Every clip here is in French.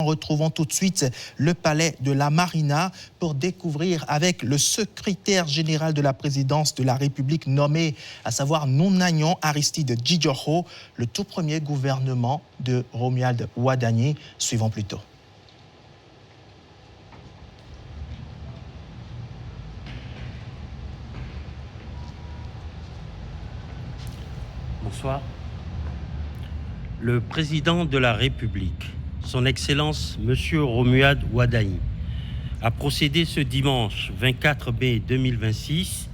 Retrouvons tout de suite le palais de la Marina pour découvrir avec le secrétaire général de la présidence de la République nommé, à savoir Nounagnon Aristide Djidjokho, le tout premier gouvernement de Romuald Wadagni. Suivons plutôt. Bonsoir. Le président de la République, son Excellence Monsieur Romuald Wadagni, a procédé ce dimanche 24 mai 2026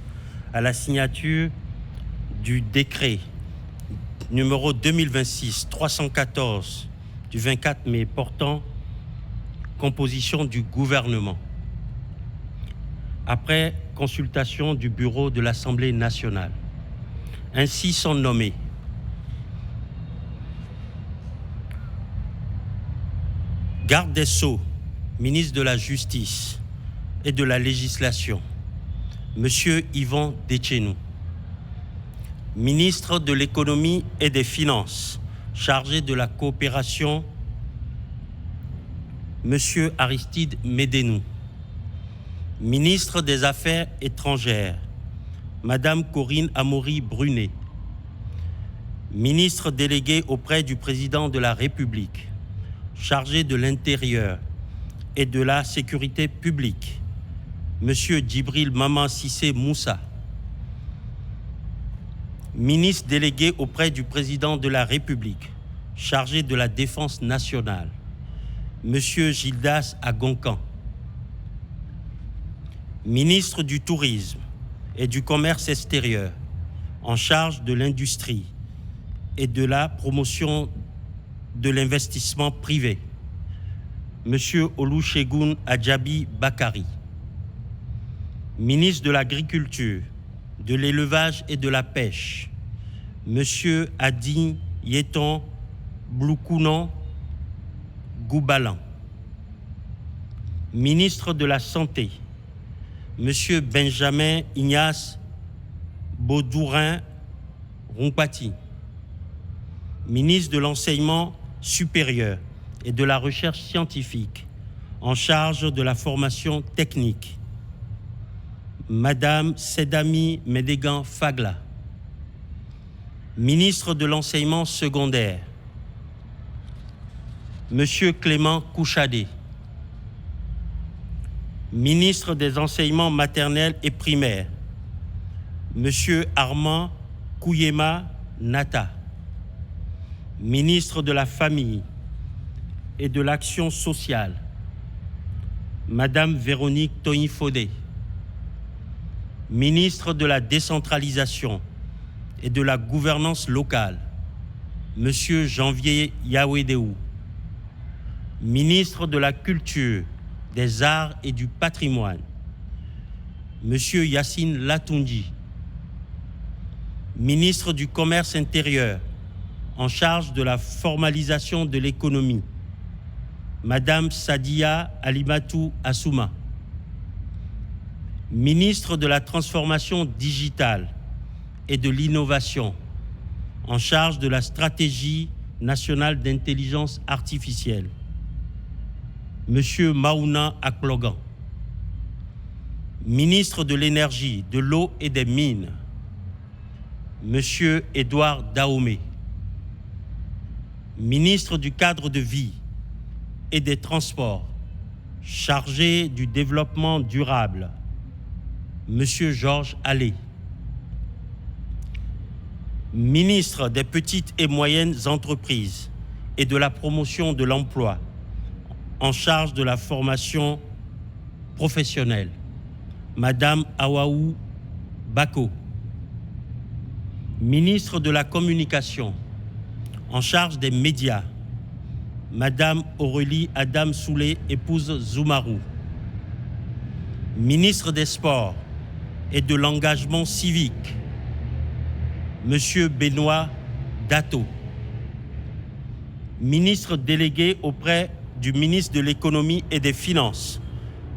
à la signature du décret numéro 2026-314 du 24 mai portant composition du gouvernement. Après consultation du bureau de l'Assemblée nationale, ainsi sont nommés Garde des Sceaux, ministre de la Justice et de la Législation, Monsieur Yvan Detchenou. Ministre de l'Économie et des Finances, chargé de la coopération, Monsieur Aristide Médénou. Ministre des Affaires étrangères, Madame Corinne Amaury-Brunet. Ministre délégué auprès du Président de la République, chargé de l'Intérieur et de la Sécurité publique, Monsieur Djibril Maman Sissé Moussa. Ministre délégué auprès du Président de la République, chargé de la Défense nationale, Monsieur Gildas Agoncan. Ministre du Tourisme et du Commerce extérieur, en charge de l'industrie et de la promotion de l'investissement privé, Monsieur Olusegun Adjabi Bakari. Ministre de l'Agriculture, de l'Élevage et de la Pêche, Monsieur Adi Yeton Bloukounan Goubalan. Ministre de la Santé, Monsieur Benjamin Ignace Baudourin Rompati. Ministre de l'Enseignement supérieur et de la Recherche scientifique, en charge de la formation technique, Madame Sedami Medegan Fagla. Ministre de l'Enseignement secondaire, Monsieur Clément Kouchadé. Ministre des Enseignements maternels et primaires, Monsieur Armand Kouyema Nata. Ministre de la Famille et de l'Action sociale, Madame Véronique Tognifodé. Ministre de la Décentralisation et de la Gouvernance locale, Monsieur Janvier Yawedéou. Ministre de la Culture, des Arts et du Patrimoine, Monsieur Yassine Latoundji. Ministre du Commerce intérieur, en charge de la formalisation de l'économie, Madame Sadia Alimatou Assouma. Ministre de la Transformation digitale et de l'innovation, en charge de la stratégie nationale d'intelligence artificielle, Monsieur Maouna Aklogan. Ministre de l'Énergie, de l'Eau et des Mines, Monsieur Édouard Dahomey. Ministre du Cadre de vie et des Transports, chargé du développement durable, Monsieur Georges Allais. Ministre des Petites et Moyennes Entreprises et de la Promotion de l'Emploi, en charge de la formation professionnelle, Madame Awaou Bako. Ministre de la Communication, en charge des médias, Madame Aurélie Adam Soulé, épouse Zoumarou. Ministre des Sports et de l'Engagement civique, Monsieur Benoît Dato. Ministre délégué auprès du ministre de l'Économie et des Finances,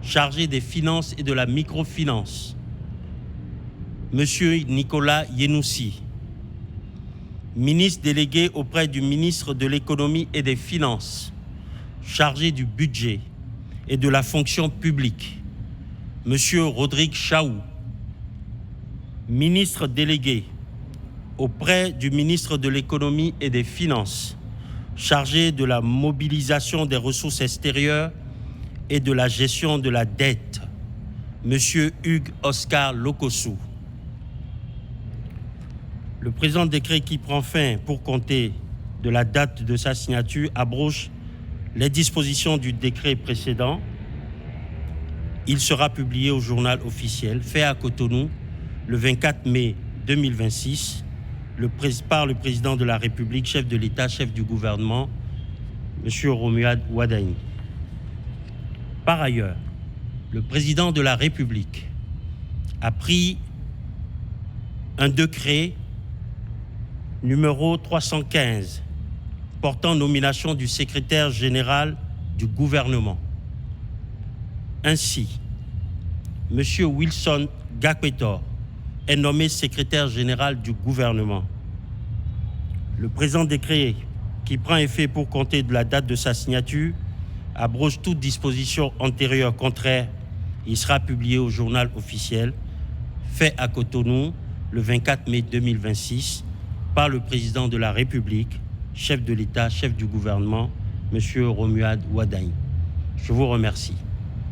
chargé des Finances et de la Microfinance, Monsieur Nicolas Yenoussi. Ministre délégué auprès du ministre de l'Économie et des Finances, chargé du budget et de la fonction publique, M. Rodrigue Chaou, ministre délégué auprès du ministre de l'Économie et des Finances, chargé de la mobilisation des ressources extérieures et de la gestion de la dette, M. Hugues Oscar Lokossou. Le présent décret qui prend fin pour compter de la date de sa signature abroge les dispositions du décret précédent. Il sera publié au journal officiel, fait à Cotonou, le 24 mai 2026, par le président de la République, chef de l'État, chef du gouvernement, M. Romuald Wadani. Par ailleurs, le président de la République a pris un décret numéro 315 portant nomination du secrétaire général du gouvernement. Ainsi, M. Wilson Gakwetor est nommé secrétaire général du gouvernement. Le présent décret, qui prend effet pour compter de la date de sa signature, abroge toute disposition antérieure contraire. Il sera publié au journal officiel, fait à Cotonou, le 24 mai 2026, par le président de la République, chef de l'État, chef du gouvernement, M. Romuald Wadani. Je vous remercie.